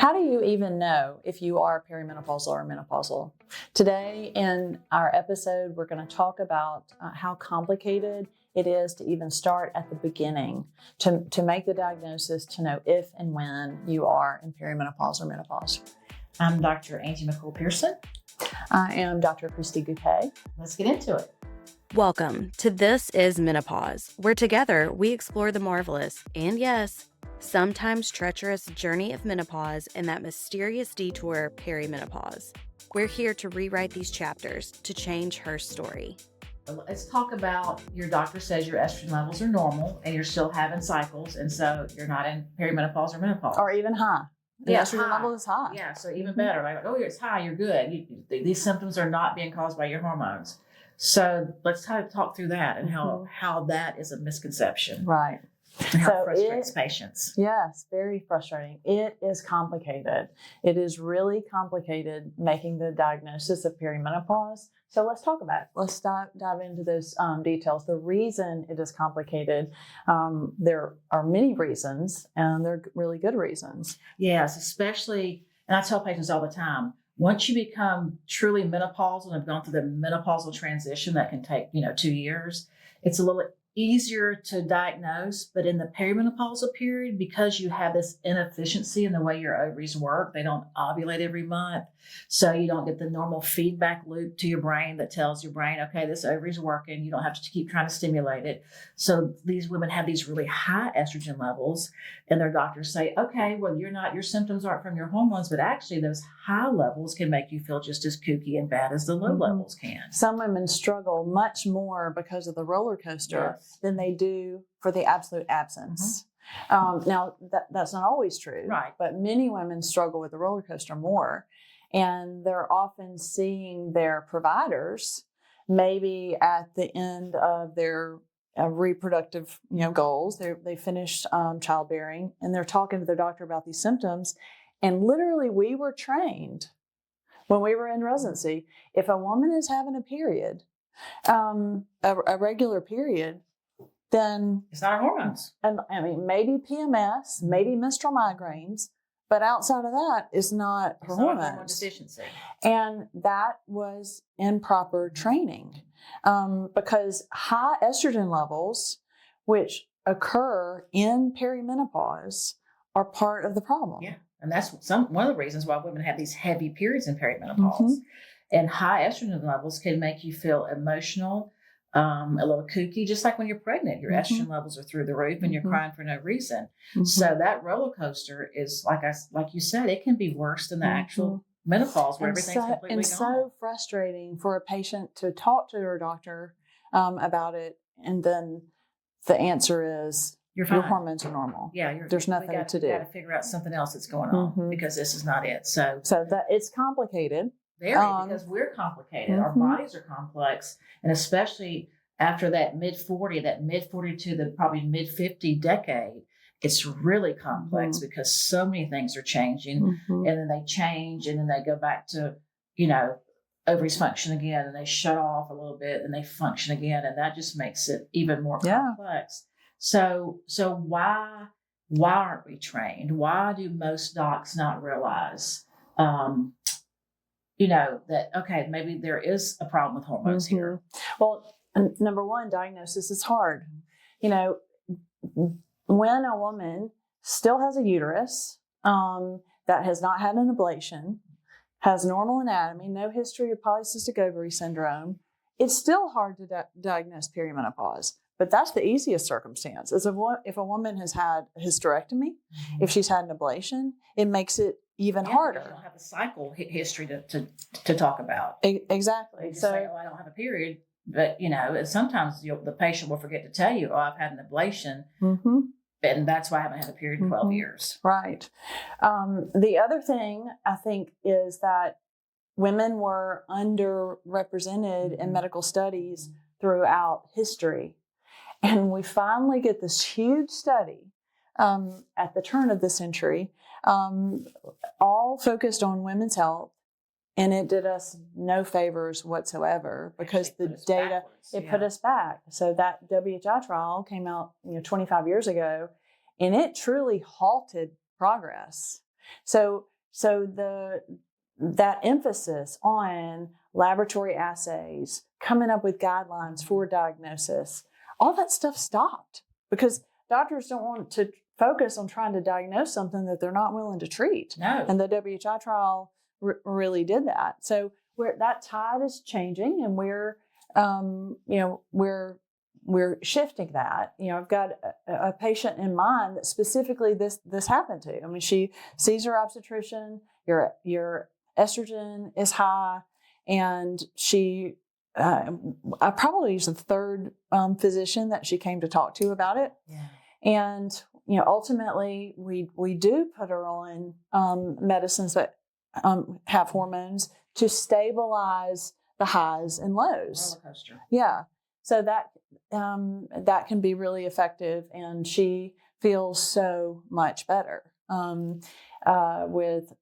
How do you even know if you are perimenopausal or menopausal? Today in our episode, we're going to talk about how complicated it is to even start at the beginning to make the diagnosis, to know if and when you are in perimenopause or menopause. I'm Dr. McCool Pearson. I am Dr. Christy Guepet. Let's get into it. Welcome to This is Menopause, where together we explore the marvelous and yes, sometimes treacherous journey of menopause and that mysterious detour, perimenopause. We're here to rewrite these chapters to change her story. Let's talk about your doctor says your estrogen levels are normal and you're still having cycles, and so you're not in perimenopause or menopause. Or even high. The estrogen level is high. Yeah, so even better. Like, oh, it's high, you're good. These symptoms are not being caused by your hormones. So let's talk through that and how that is a misconception. Right. And how it frustrates patients. Yes, very frustrating. It is complicated. It is really complicated making the diagnosis of perimenopause. So let's talk about it. Let's dive into those details. The reason it is complicated, there are many reasons, and they're really good reasons. Yes, especially, and I tell patients all the time, once you become truly menopausal and have gone through the menopausal transition that can take, 2 years, it's a little easier to diagnose. But in the perimenopausal period, because you have this inefficiency in the way your ovaries work, they don't ovulate every month. So you don't get the normal feedback loop to your brain that tells your brain, okay, this ovary's working. You don't have to keep trying to stimulate it. So these women have these really high estrogen levels, and their doctors say, okay, well, your symptoms aren't from your hormones, but actually those high levels can make you feel just as kooky and bad as the low levels can. Some women struggle much more because of the roller coaster than they do for the absolute absence. Now, that's not always true, right? But many women struggle with the roller coaster more, and they're often seeing their providers maybe at the end of their reproductive goals. They finished childbearing, and they're talking to their doctor about these symptoms. And literally, we were trained when we were in residency, if a woman is having a period, a regular period, then it's not hormones. And I mean, maybe PMS, maybe menstrual migraines, but outside of that, it's not her hormones. Not a hormone deficiency. And that was improper training, because high estrogen levels, which occur in perimenopause, are part of the problem. Yeah, and that's one of the reasons why women have these heavy periods in perimenopause. And high estrogen levels can make you feel emotional, a little kooky, just like when you're pregnant. Your estrogen levels are through the roof and you're crying for no reason. So that roller coaster is, like you said, it can be worse than the actual menopause where everything's completely gone. And so frustrating for a patient to talk to her doctor about it, and then the answer is, your hormones are normal. Yeah, there's nothing to do. You got to figure out something else that's going on because this is not it. So that it's complicated. Very, because we're complicated. Our bodies are complex, and especially after that mid-40 to the probably mid-50 decade, it's really complex because so many things are changing, and then they change, and then they go back to, ovaries function again, and they shut off a little bit, and they function again, and that just makes it even more complex. So why aren't we trained? Why do most docs not realize? That, okay, maybe there is a problem with hormones here. Well, number one, diagnosis is hard. When a woman still has a uterus that has not had an ablation, has normal anatomy, no history of polycystic ovary syndrome, it's still hard to diagnose perimenopause. But that's the easiest circumstance. If a woman has had a hysterectomy, if she's had an ablation, it makes it even harder. You don't have a cycle history to talk about. Exactly. You say, I don't have a period, but sometimes the patient will forget to tell you, I've had an ablation, and that's why I haven't had a period in 12 years. Right. The other thing I think is that women were underrepresented in medical studies throughout history. And we finally get this huge study at the turn of the century, all focused on women's health, and it did us no favors whatsoever because the data, put us back. So that WHI trial came out 25 years ago, and it truly halted progress. So So that emphasis on laboratory assays, coming up with guidelines for diagnosis, all that stuff stopped because doctors don't want to focus on trying to diagnose something that they're not willing to treat. No. And the WHI trial really did that. So that tide is changing, and we're shifting that. I've got a patient in mind that specifically this happened to. I mean, she sees her obstetrician. Your estrogen is high, and she. I probably was the third physician that she came to talk to about it. Yeah. And ultimately, we do put her on medicines that have hormones to stabilize the highs and lows. Roller coaster. Yeah, so that can be really effective, and she feels so much better with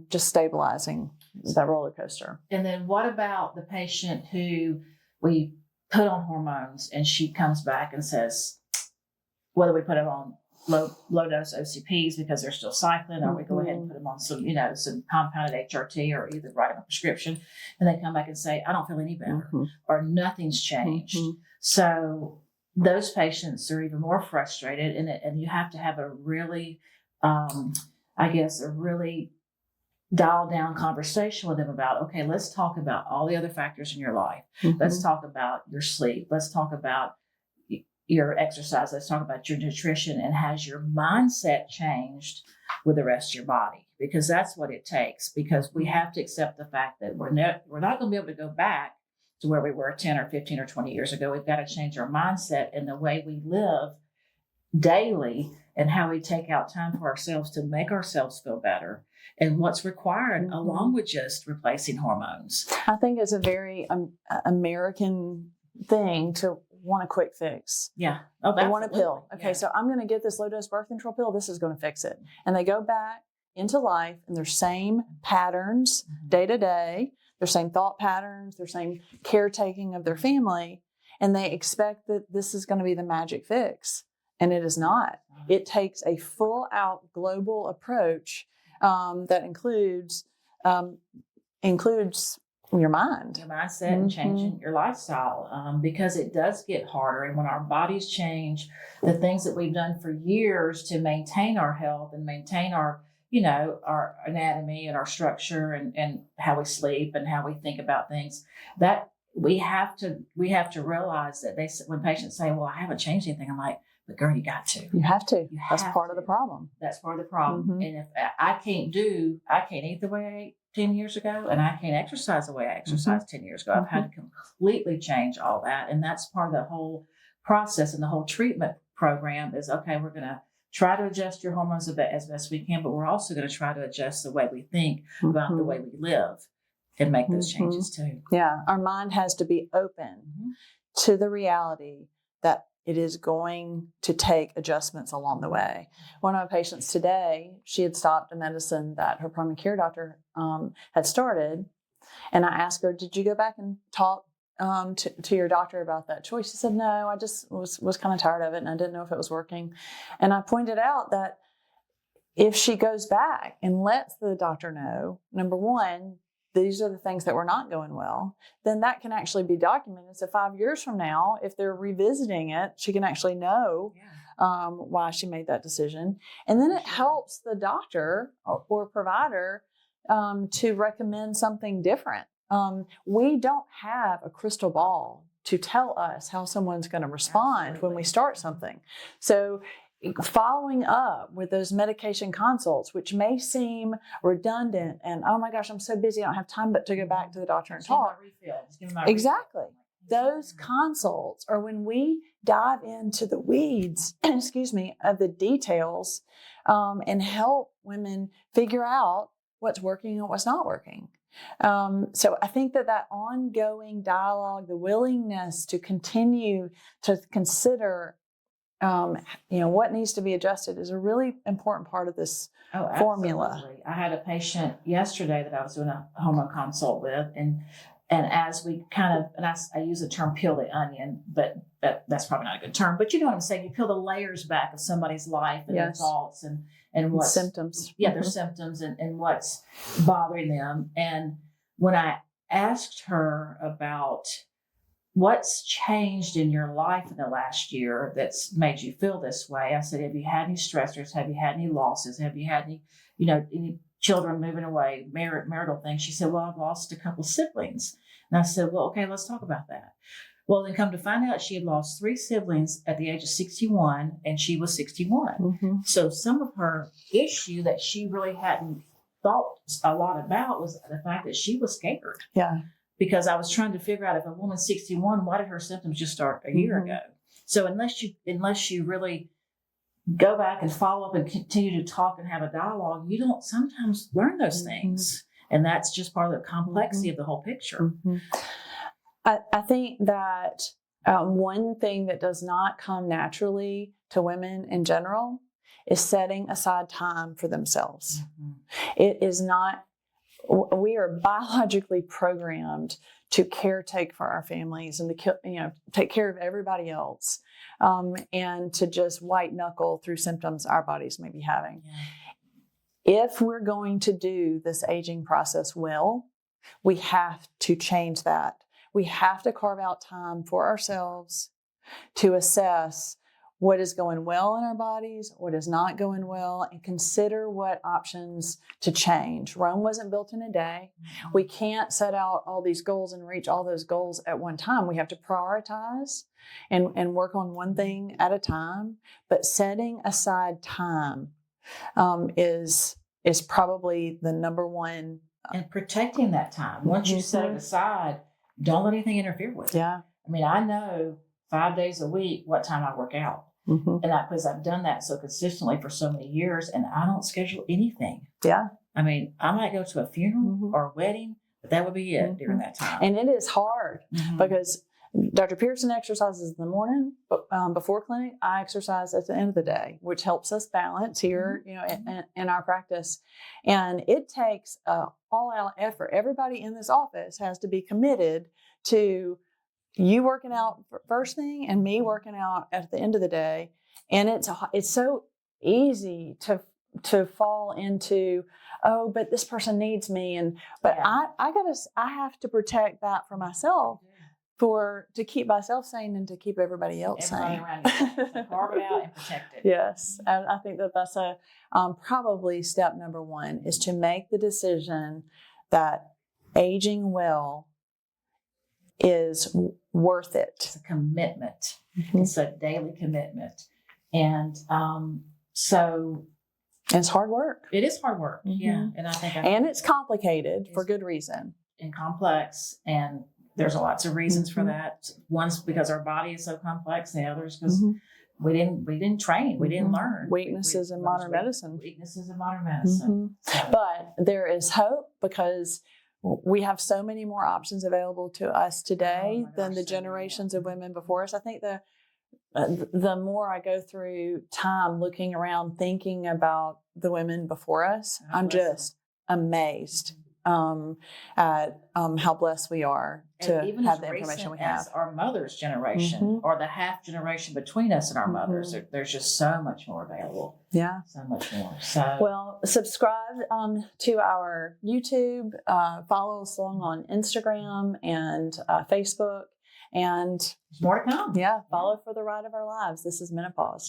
just stabilizing that roller coaster. And then what about the patient who we put on hormones and she comes back and says, whether we put them on low dose OCPs because they're still cycling, or we go ahead and put them on some compounded HRT, or either write them a prescription, and they come back and say, I don't feel any better, or nothing's changed. So those patients are even more frustrated, and you have to have a really, a really dial down conversation with them about, okay, let's talk about all the other factors in your life. Let's talk about your sleep. Let's talk about your exercise. Let's talk about your nutrition, and has your mindset changed with the rest of your body? Because that's what it takes, because we have to accept the fact that we're not going to be able to go back to where we were 10 or 15 or 20 years ago. We've got to change our mindset and the way we live daily, and how we take out time for ourselves to make ourselves feel better, and what's required along with just replacing hormones. I think it's a very American thing to want a quick fix. Yeah. Oh, they want a pill. Okay, Yeah. So I'm going to get this low dose birth control pill. This is going to fix it. And they go back into life in their same patterns day to day, their same thought patterns, their same caretaking of their family. And they expect that this is going to be the magic fix. And it is not. It takes a full out global approach that includes your mind. Your mindset and changing your lifestyle, because it does get harder. And when our bodies change, the things that we've done for years to maintain our health and maintain our anatomy and our structure and how we sleep and how we think about things, that we have to realize that when patients say, well, I haven't changed anything, I'm like, but girl, you got to. You have to. That's part of the problem. That's part of the problem. And if I can't eat the way I ate 10 years ago, and I can't exercise the way I exercised 10 years ago. I've had to completely change all that. And that's part of the whole process, and the whole treatment program is, okay, we're going to try to adjust your hormones as best we can, but we're also going to try to adjust the way we think about the way we live and make those changes too. Yeah. Our mind has to be open to the reality that it is going to take adjustments along the way. One of my patients today, she had stopped a medicine that her primary care doctor had started. And I asked her, did you go back and talk to your doctor about that choice? She said, no, I just was kind of tired of it and I didn't know if it was working. And I pointed out that if she goes back and lets the doctor know, number one, these are the things that were not going well, then that can actually be documented. So 5 years from now, if they're revisiting it, she can actually know why she made that decision. And then it helps the doctor or provider to recommend something different. We don't have a crystal ball to tell us how someone's going to respond when we start something. So following up with those medication consults, which may seem redundant and, oh my gosh, I'm so busy, I don't have time but to go back to the doctor and talk. Exactly. Those consults are when we dive into the weeds, of the details, and help women figure out what's working and what's not working. So I think that ongoing dialogue, the willingness to continue to consider what needs to be adjusted is a really important part of this formula. I had a patient yesterday that I was doing a hormone consult with, and And as we kind of, and I use the term peel the onion, but that's probably not a good term, but you know what I'm saying? You peel the layers back of somebody's life and their thoughts and what symptoms. Yeah, their symptoms and what's bothering them. And when I asked her about what's changed in your life in the last year that's made you feel this way, I said, have you had any stressors? Have you had any losses? Have you had any, any children moving away, marital things? She said, well, I've lost a couple of siblings. And I said, well, okay, let's talk about that. Well, then come to find out she had lost 3 siblings at the age of 61 and she was 61. Mm-hmm. So some of her issue that she really hadn't thought a lot about was the fact that she was scared. Yeah. Because I was trying to figure out, if a woman's 61, why did her symptoms just start a year ago? So unless you really go back and follow up and continue to talk and have a dialogue, you don't sometimes learn those things. And that's just part of the complexity of the whole picture. I think that one thing that does not come naturally to women in general is setting aside time for themselves. It is not, we are biologically programmed to caretake for our families and to take care of everybody else, and to just white knuckle through symptoms our bodies may be having. If we're going to do this aging process well, we have to change that. We have to carve out time for ourselves to assess what is going well in our bodies, what is not going well, and consider what options to change. Rome wasn't built in a day. We can't set out all these goals and reach all those goals at one time. We have to prioritize and work on one thing at a time. But setting aside time is probably the number one. And protecting that time. Once you set it aside, don't let anything interfere with it. Yeah. I mean, I know 5 days a week what time I work out. And because I've done that so consistently for so many years, and I don't schedule anything. Yeah. I mean, I might go to a funeral or a wedding, but that would be it during that time. And it is hard because Dr. Pearson exercises in the morning, but before clinic, I exercise at the end of the day, which helps us balance here, in our practice. And it takes all-out effort. Everybody in this office has to be committed to you working out first thing and me working out at the end of the day. And it's so easy to fall into, oh, but this person needs me. I have to protect that for myself to keep myself sane and to keep everybody else sane. Around you. So carve it out and protect it. Yes. And I think that's probably step number one, is to make the decision that aging well is worth it. It's a commitment. It's a daily commitment. And so it's hard work. It is hard work. Yeah. And I think it's complicated for good reason. And complex. And there's lots of reasons for that. One's because our body is so complex, and the others because we didn't train, we didn't learn. Weaknesses in modern medicine. Weaknesses in modern medicine. So. But there is hope, because we have so many more options available to us today than the generations of women before us. I think the more I go through time looking around, thinking about the women before us, I'm just amazed at how blessed we are to have the information we have. As our mother's generation, or the half generation between us and our mothers, there's just so much more available. Yeah, so much more. So well, subscribe to our YouTube, follow us along on Instagram and Facebook, and there's more to come. Yeah, follow for the ride of our lives. This is Menopause.